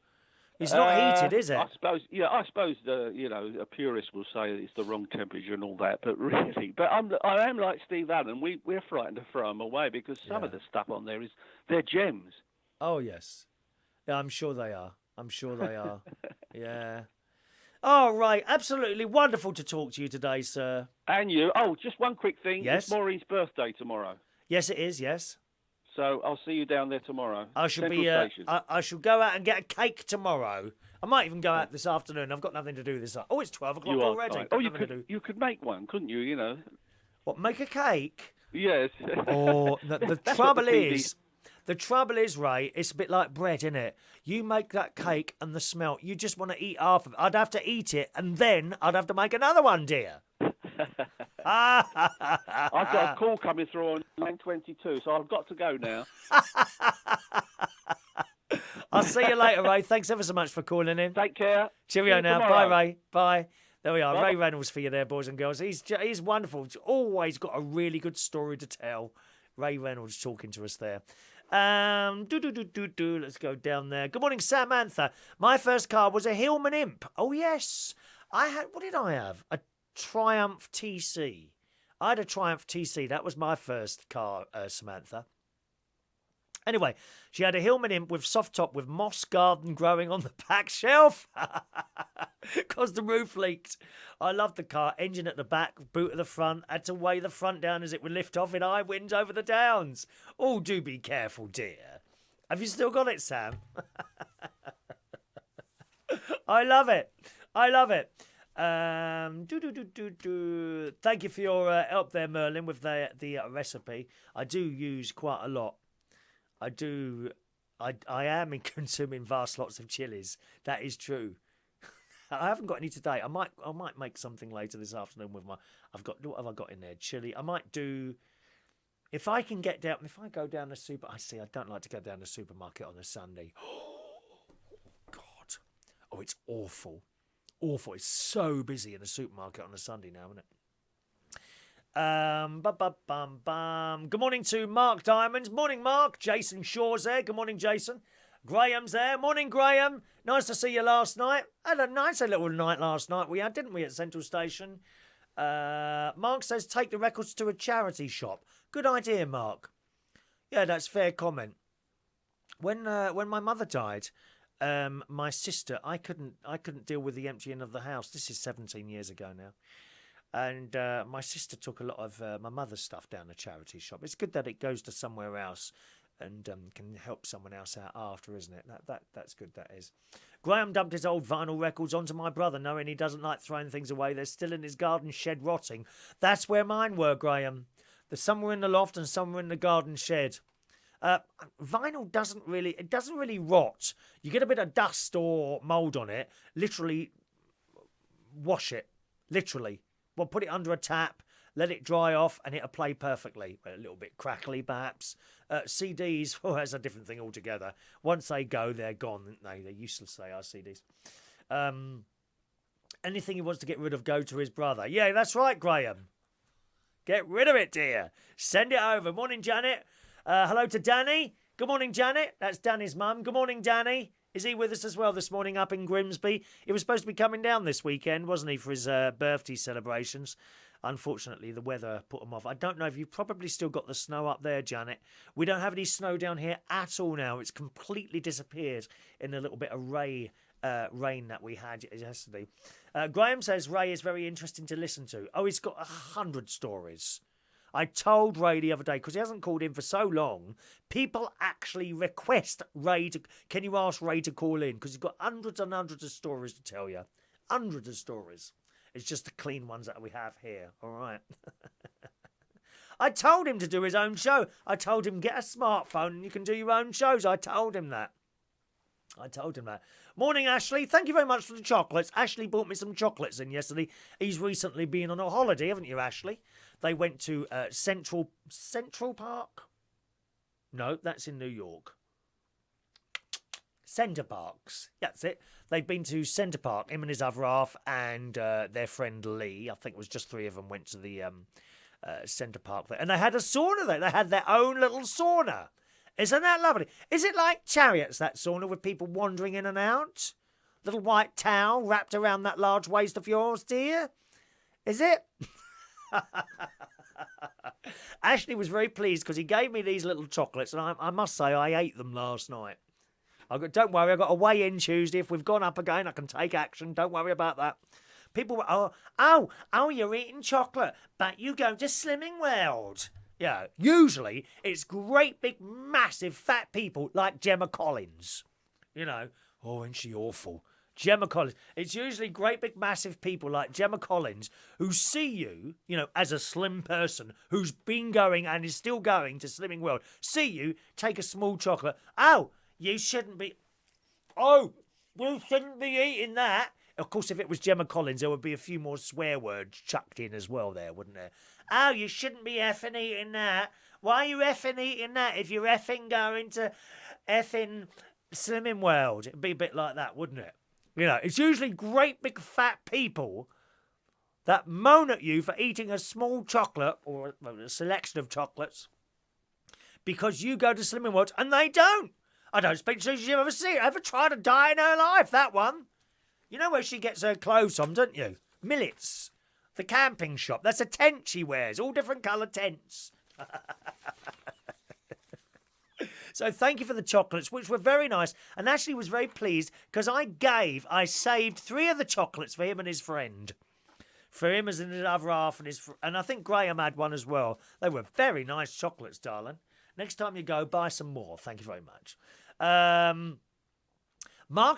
It's not heated, is it? I suppose a purist will say it's the wrong temperature and all that, but really, I am like Steve Allen. We're frightened to throw them away because some of the stuff on there they're gems. Oh yes, yeah, I'm sure they are. Yeah. Oh, right. Absolutely wonderful to talk to you today, sir. And you. Oh, just one quick thing. Yes? It's Maureen's birthday tomorrow. Yes, it is, yes. So I'll see you down there tomorrow. I shall I shall go out and get a cake tomorrow. I might even go out this afternoon. I've got nothing to do this. Oh, it's 12 o'clock already. Right. Oh, you could make one, couldn't you? You know. What, make a cake? Yes. Oh, the trouble is... The trouble is, Ray, it's a bit like bread, isn't it? You make that cake and the smell, you just want to eat half of it. I'd have to eat it and then I'd have to make another one, dear. I've got a call coming through on 9:22, so I've got to go now. I'll see you later, Ray. Thanks ever so much for calling in. Take care. Cheerio now. Tomorrow. Bye, Ray. Bye. There we are. Bye. Ray Reynolds for you there, boys and girls. He's wonderful. He's always got a really good story to tell. Ray Reynolds talking to us there. Let's go down there. Good morning, Samantha. My first car was a Hillman Imp. Oh, yes. What did I have? A Triumph TC. I had a Triumph TC. That was my first car, Samantha. Anyway, she had a Hillman Imp with soft top with moss garden growing on the back shelf because the roof leaked. I loved the car. Engine at the back, boot at the front. Had to weigh the front down as it would lift off in high winds over the downs. Oh, do be careful, dear. Have you still got it, Sam? I love it. I love it. Thank you for your help there, Merlin, with the recipe. I do use quite a lot. I am consuming vast lots of chilies. That is true. I haven't got any today. I might make something later this afternoon with my. What have I got in there? Chili. I might do. If I can get down. If I go down the super. I don't like to go down the supermarket on a Sunday. God. Oh, it's awful. Awful. It's so busy in the supermarket on a Sunday now, isn't it? Good morning to Mark Diamonds. Morning, Mark. Jason Shaw's there. Good morning, Jason. Graham's there. Morning, Graham. Nice to see you last night. Had a nice little night last night we had, didn't we, at Central Station? Mark says take the records to a charity shop. Good idea, Mark. Yeah, that's fair comment. When my mother died, my sister, I couldn't deal with the emptying of the house. This is 17 years ago now. And my sister took a lot of my mother's stuff down the charity shop. It's good that it goes to somewhere else and can help someone else out after, isn't it? That's good, that is. Graham dumped his old vinyl records onto my brother, knowing he doesn't like throwing things away. They're still in his garden shed rotting. That's where mine were, Graham. There's somewhere in the loft and somewhere in the garden shed. Vinyl doesn't really rot. You get a bit of dust or mould on it, literally wash it. Literally. Well, put it under a tap, let it dry off, and it'll play perfectly. A little bit crackly, perhaps. CDs, well, that's a different thing altogether. Once they go, they're gone, aren't they? They're useless, they are, CDs. Anything he wants to get rid of, go to his brother. Yeah, that's right, Graham. Get rid of it, dear. Send it over. Morning, Janet. Hello to Danny. Good morning, Janet. That's Danny's mum. Good morning, Danny. Is he with us as well this morning up in Grimsby? He was supposed to be coming down this weekend, wasn't he, for his birthday celebrations? Unfortunately, the weather put him off. I don't know if you've probably still got the snow up there, Janet. We don't have any snow down here at all now. It's completely disappeared in the little bit of rain that we had yesterday. Graham says Ray is very interesting to listen to. Oh, he's got 100 stories. I told Ray the other day, because he hasn't called in for so long, people actually request Ray to... Can you ask Ray to call in? Because he's got hundreds and hundreds of stories to tell you. Hundreds of stories. It's just the clean ones that we have here. All right. I told him to do his own show. I told him, get a smartphone and you can do your own shows. I told him that. Morning, Ashley. Thank you very much for the chocolates. Ashley bought me some chocolates in yesterday. He's recently been on a holiday, haven't you, Ashley? They went to Central Park? No, that's in New York. Centre Parks. That's it. They've been to Centre Park, him and his other half, and their friend Lee. I think it was just three of them went to the Centre Park there. And they had a sauna there. They had their own little sauna. Isn't that lovely? Is it like Chariots, that sauna, with people wandering in and out? Little white towel wrapped around that large waist of yours, dear? Is it? Ashley was very pleased because he gave me these little chocolates, and I must say I ate them last night. Don't worry, I've got a weigh-in Tuesday. If we've gone up again, I can take action. Don't worry about that. People were, oh, you're eating chocolate, but you go to Slimming World. Yeah, usually it's great big massive fat people like Gemma Collins. You know, oh, isn't she awful? Gemma Collins. It's usually great big massive people like Gemma Collins who see you, you know, as a slim person who's been going and is still going to Slimming World, see you take a small chocolate. Oh, you shouldn't be eating that. Of course, if it was Gemma Collins, there would be a few more swear words chucked in as well there, wouldn't there? Oh, you shouldn't be effing eating that. Why are you effing eating that if you're effing going to effing Slimming World? It'd be a bit like that, wouldn't it? You know, it's usually great big fat people that moan at you for eating a small chocolate or a selection of chocolates because you go to Slimming World and they don't. I don't expect she's ever tried to diet in her life, that one. You know where she gets her clothes from, don't you? Millet's, the camping shop. That's a tent she wears, all different colour tents. So thank you for the chocolates, which were very nice. And Ashley was very pleased because I saved 3 of the chocolates for him and his friend. For him as in his other half and I think Graham had one as well. They were very nice chocolates, darling. Next time you go, buy some more. Thank you very much. Mark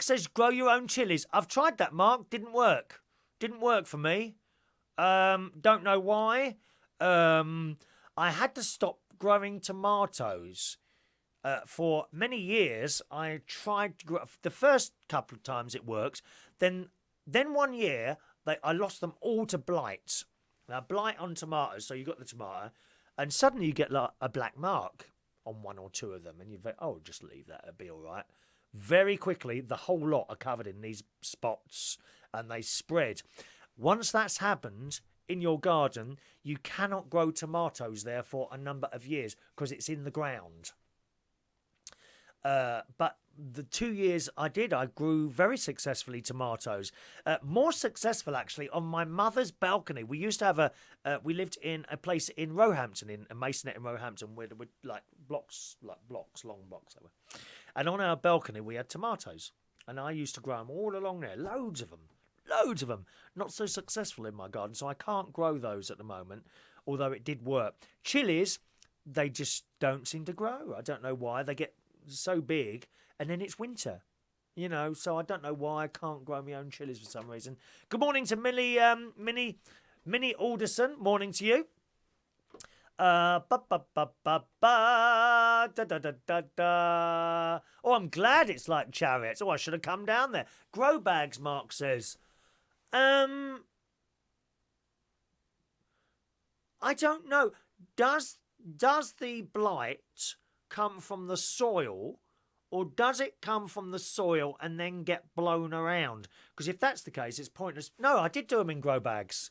says grow your own chilies. I've tried that, Mark. Didn't work. Didn't work for me. Don't know why. I had to stop growing tomatoes. For many years, I tried to grow. The first couple of times it worked. Then one year, I lost them all to blight. Now, blight on tomatoes, so you got the tomato, and suddenly you get like a black mark on one or two of them, and you think, oh, just leave that, it'll be all right. Very quickly, the whole lot are covered in these spots, and they spread. Once that's happened in your garden, you cannot grow tomatoes there for a number of years because it's in the ground. But the 2 years I did, I grew very successfully tomatoes. More successful, actually, on my mother's balcony. We used to have we lived in a place in Roehampton, in a masonette in Roehampton, with like blocks, long blocks. And on our balcony, we had tomatoes. And I used to grow them all along there, loads of them. Not so successful in my garden, so I can't grow those at the moment, although it did work. Chilies, they just don't seem to grow. I don't know why. They get so big, and then it's winter, so I don't know why I can't grow my own chilies for some reason. Good morning to Millie, Minnie Alderson. Morning to you. Oh, I'm glad it's like chariots. Oh, I should have come down there. Grow bags, Mark says. I don't know. Does the blight come from the soil, or does it come from the soil and then get blown around? Because if that's the case, it's pointless. No, I did do them in grow bags.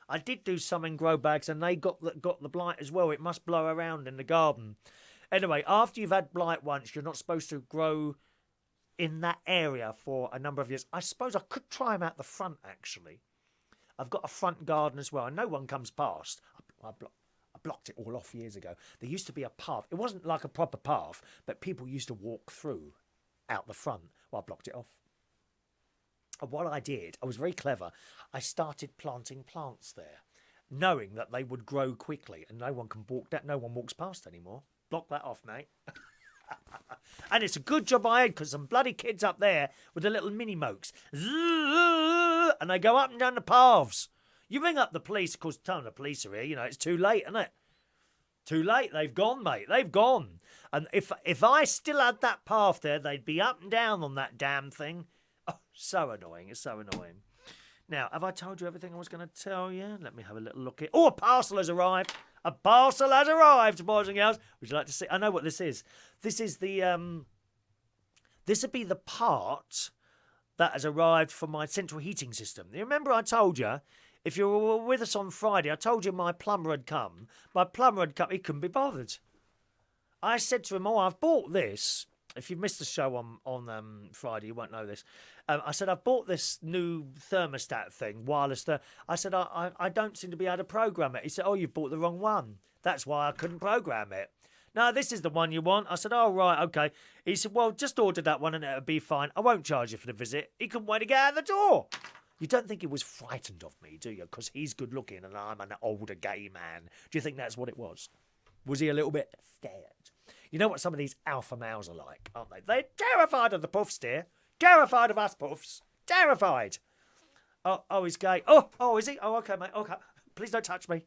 I did do some in grow bags, and they got the blight as well. It must blow around in the garden. Anyway, after you've had blight once, you're not supposed to grow in that area for a number of years. I suppose I could try them out the front, actually. I've got a front garden as well, and no one comes past. I blocked it all off years ago. There used to be a path. It wasn't like a proper path, but people used to walk through out the front. Well, I blocked it off. And what I did, I was very clever. I started planting plants there, knowing that they would grow quickly, and no one walks past anymore. Block that off, mate. And it's a good job I had, because some bloody kids up there with the little mini mokes, and they go up and down the paths. You ring up the police, of course, tell them the police are here. It's too late, isn't it? Too late. They've gone, mate. They've gone. And if I still had that path there, they'd be up and down on that damn thing. Oh, so annoying. It's so annoying. Now, have I told you everything I was going to tell you? Let me have a little look here. Oh, a parcel has arrived. A parcel has arrived, boys and girls. Would you like to see? I know what this is. This is the this would be the part that has arrived for my central heating system. You remember I told you, if you were with us on Friday, I told you my plumber had come. My plumber had come. He couldn't be bothered. I said to him, oh, I've bought this. If you missed the show on Friday, you won't know this. I said, I've bought this new thermostat thing, wireless. I said, I don't seem to be able to program it. He said, oh, you've bought the wrong one. That's why I couldn't program it. No, this is the one you want. I said, oh, right, okay. He said, well, just order that one and it'll be fine. I won't charge you for the visit. He couldn't wait to get out the door. You don't think he was frightened of me, do you? Because he's good looking and I'm an older gay man. Do you think that's what it was? Was he a little bit scared? You know what some of these alpha males are like, aren't they? They're terrified of the puffs, dear. Terrified of us puffs. Terrified. Oh, he's gay. Oh, is he? Oh, okay, mate. Okay. Please don't touch me.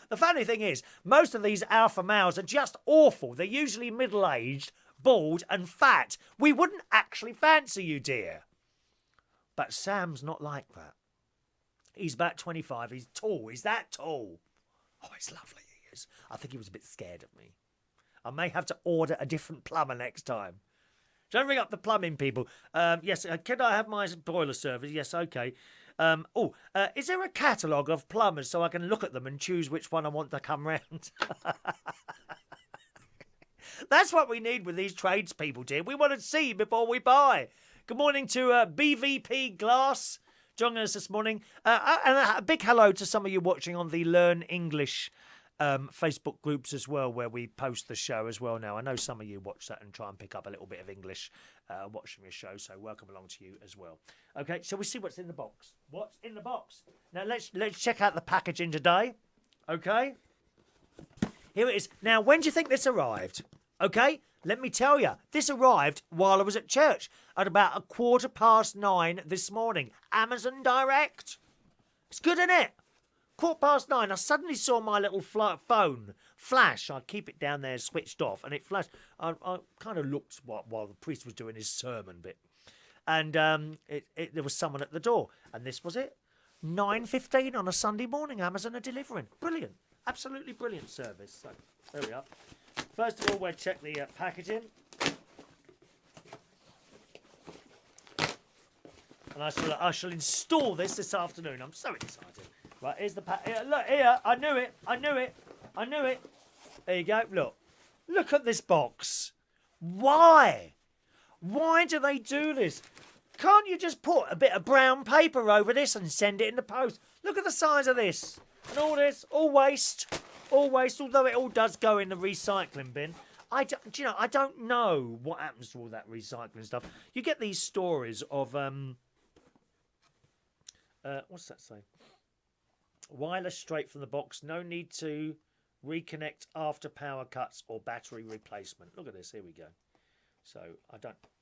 The funny thing is, most of these alpha males are just awful. They're usually middle-aged, bald and fat. We wouldn't actually fancy you, dear. But Sam's not like that. He's about 25. He's tall. He's that tall. Oh, he's lovely, he is. I think he was a bit scared of me. I may have to order a different plumber next time. Don't ring up the plumbing people. Yes, can I have my boiler service? Yes, okay. Is there a catalogue of plumbers so I can look at them and choose which one I want to come round? That's what we need with these tradespeople, dear. We want to see before we buy. Good morning to BVP Glass joining us this morning. And a big hello to some of you watching on the Learn English Facebook groups as well, where we post the show as well now. I know some of you watch that and try and pick up a little bit of English watching the show, so welcome along to you as well. Okay, so we see what's in the box. What's in the box? Now let's check out the packaging today. Okay, here it is. Now, when do you think this arrived? Okay, Let me tell you, this arrived while I was at church at about 9:15 this morning. Amazon Direct. It's good, isn't it? 9:15. I suddenly saw my little phone flash. I keep it down there switched off, and it flashed. I kind of looked while the priest was doing his sermon bit. And there was someone at the door. And this was it. 9:15 on a Sunday morning. Amazon are delivering. Brilliant. Absolutely brilliant service. So, there we are. First of all, we'll check the packaging. And I shall install this afternoon. I'm so excited. Right, here's the pack. Look, here. I knew it. There you go. Look at this box. Why? Why do they do this? Can't you just put a bit of brown paper over this and send it in the post? Look at the size of this. And all this, all waste, although it all does go in the recycling bin. I don't know what happens to all that recycling stuff. You get these stories of, what's that say? Wireless straight from the box, no need to reconnect after power cuts or battery replacement. Look at this, here we go. So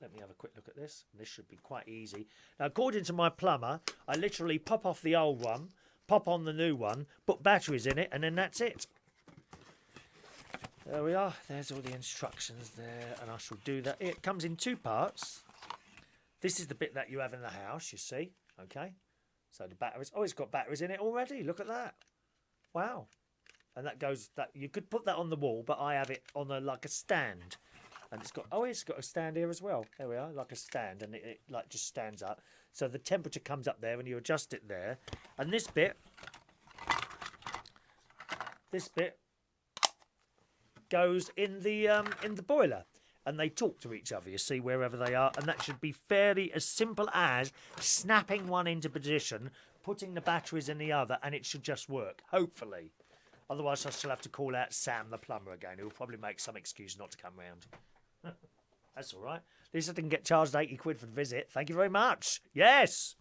let me have a quick look at this. This should be quite easy. Now, according to my plumber, I literally pop off the old one, pop on the new one, put batteries in it, and then that's it. There we are. There's all the instructions there, and I shall do that. It comes in 2 parts. This is the bit that you have in the house, you see. Okay. So the batteries. Oh, it's got batteries in it already. Look at that. Wow. And that goes. That you could put that on the wall, but I have it on like a stand. And it's got a stand here as well. There we are, like a stand, and it like just stands up. So the temperature comes up there when you adjust it there. And this bit goes in the boiler, and they talk to each other, you see, wherever they are, and that should be fairly as simple as snapping one into position, putting the batteries in the other, and it should just work, hopefully. Otherwise I shall have to call out Sam the plumber again, who will probably make some excuse not to come round. That's all right. At least I didn't get charged 80 quid for the visit. Thank you very much. Yes.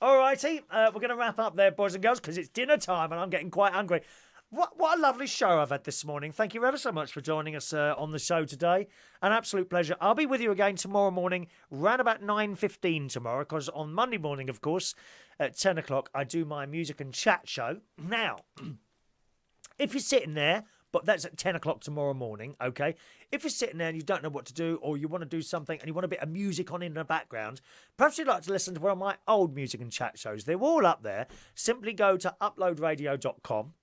All righty. We're going to wrap up there, boys and girls, because it's dinner time and I'm getting quite hungry. What a lovely show I've had this morning. Thank you ever so much for joining us on the show today. An absolute pleasure. I'll be with you again tomorrow morning, round about 9:15 tomorrow, because on Monday morning, of course, at 10 o'clock, I do my music and chat show. Now, if you're sitting there, but that's at 10 o'clock tomorrow morning, okay? If you're sitting there and you don't know what to do, or you want to do something and you want a bit of music on in the background, perhaps you'd like to listen to one of my old music and chat shows. They're all up there. Simply go to uploadradio.com.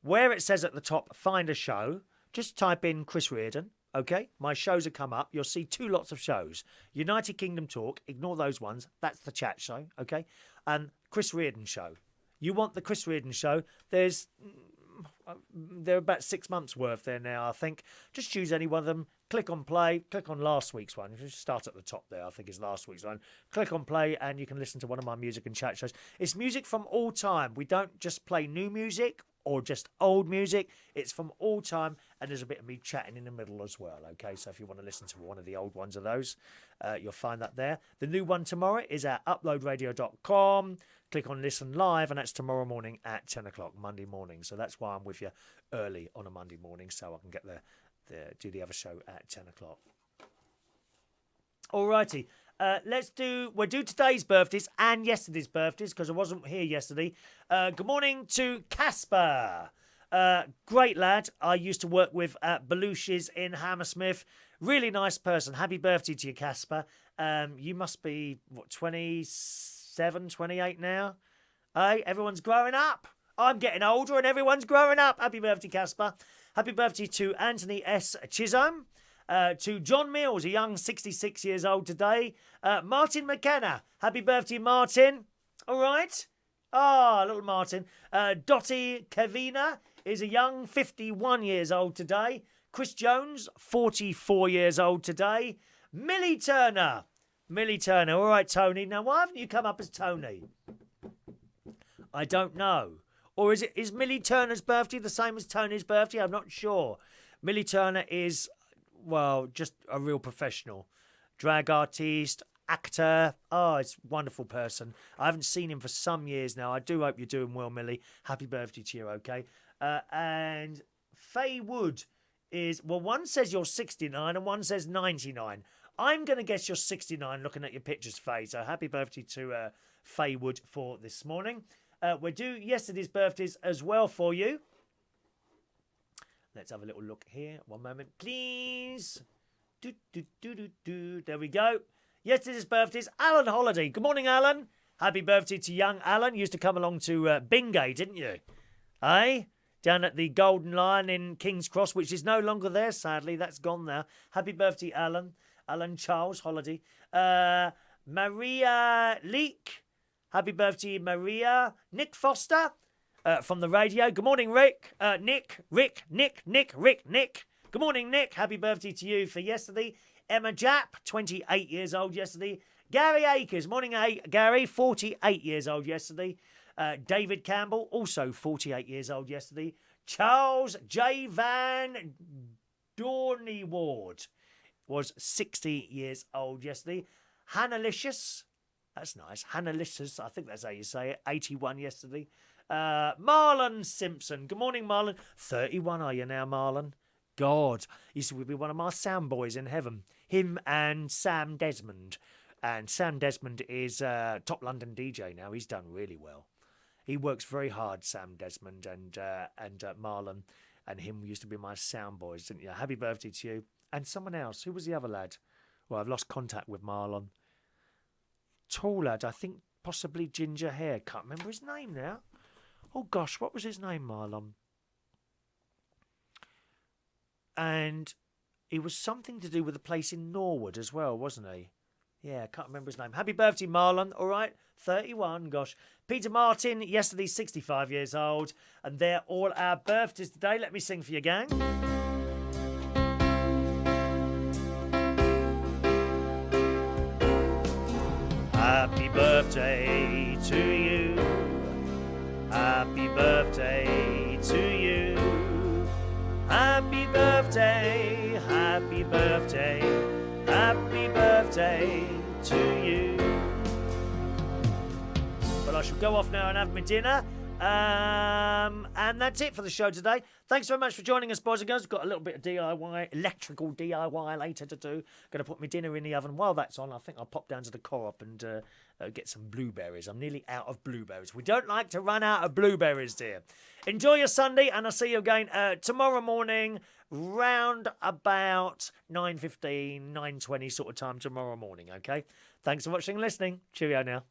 Where it says at the top, find a show, just type in Chris Reardon, okay? My shows have come up. You'll see 2 lots of shows. United Kingdom Talk, ignore those ones. That's the chat show, okay? And Chris Reardon Show. You want the Chris Reardon Show, they're about 6 months worth there now, I think. Just choose any one of them. Click on play. Click on last week's one. Just start at the top there, I think is last week's one. Click on play and you can listen to one of my music and chat shows. It's music from all time. We don't just play new music or just old music. It's from all time, and there's a bit of me chatting in the middle as well, okay? So if you want to listen to one of the old ones of those, you'll find that there. The new one tomorrow is at uploadradio.com. Click on Listen Live, and that's tomorrow morning at 10 o'clock, Monday morning. So that's why I'm with you early on a Monday morning, so I can get do the other show at 10 o'clock. All righty. We'll do today's birthdays and yesterday's birthdays, because I wasn't here yesterday. Good morning to Kasper. Great lad. I used to work with at Belushi's in Hammersmith. Really nice person. Happy birthday to you, Kasper. You must be, 27, 28 now? Hey, everyone's growing up. I'm getting older and everyone's growing up. Happy birthday, Kasper. Happy birthday to Anthony S. Chisholm. To John Mills, a young 66 years old today. Martin McKenna. Happy birthday, Martin. All right. Little Martin. Dotty Kavina is a young 51 years old today. Chris Jones, 44 years old today. Millie Turner. All right, Tony. Now, why haven't you come up as Tony? I don't know. Or is Millie Turner's birthday the same as Tony's birthday? I'm not sure. Millie Turner is, well, just a real professional. Drag artist, actor. It's a wonderful person. I haven't seen him for some years now. I do hope you're doing well, Millie. Happy birthday to you, okay? And Faye Wood is, well, one says you're 69 and one says 99. I'm going to guess you're 69 looking at your pictures, Faye. So happy birthday to Faye Wood for this morning. We're due yesterday's birthdays as well for you. Let's have a little look here. One moment, please. There we go. Yesterday's birthdays, Alan Holiday. Good morning, Alan. Happy birthday to young Alan. You used to come along to Bingay, didn't you? Eh? Down at the Golden Lion in King's Cross, which is no longer there, sadly. That's gone now. Happy birthday, Alan. Alan Charles Holiday. Maria Leek. Happy birthday, Maria. Nick Foster from the radio. Good morning, Rick. Nick. Good morning, Nick. Happy birthday to you for yesterday. Emma Japp, 28 years old yesterday. Gary Akers. Morning, Gary. 48 years old yesterday. David Campbell, also 48 years old yesterday. Charles J. Van Dorney Ward was 60 years old yesterday. Hannah Licious, that's nice. Hannah Licious, I think that's how you say it, 81 yesterday. Marlon Simpson. Good morning, Marlon. 31 are you now, Marlon? God, he used to be one of my sound boys in heaven. Him and Sam Desmond. And Sam Desmond is top London DJ now. He's done really well. He works very hard, Sam Desmond and Marlon. And him used to be my sound boys, didn't you? Happy birthday to you. And someone else. Who was the other lad? Well, I've lost contact with Marlon. Tall lad, I think possibly ginger hair. Can't remember his name now. Oh, gosh, what was his name, Marlon? And he was something to do with a place in Norwood as well, wasn't he? Yeah, I can't remember his name. Happy birthday, Marlon. All right, 31, gosh. Peter Martin, yesterday, 65 years old. And they're all our birthdays today. Let me sing for you, gang. Happy birthday to you. Happy birthday to you. Happy birthday, happy birthday, happy birthday to you. Well, I shall go off now and have my dinner. And that's it for the show today. Thanks very much for joining us, boys and girls. We've got a little bit of DIY, electrical DIY later to do. Going to put my dinner in the oven. While that's on, I think I'll pop down to the co-op and get some blueberries. I'm nearly out of blueberries. We don't like to run out of blueberries, dear. Enjoy your Sunday, and I'll see you again tomorrow morning, round about 9:15, 9:20 sort of time tomorrow morning, okay? Thanks for watching and listening. Cheerio now.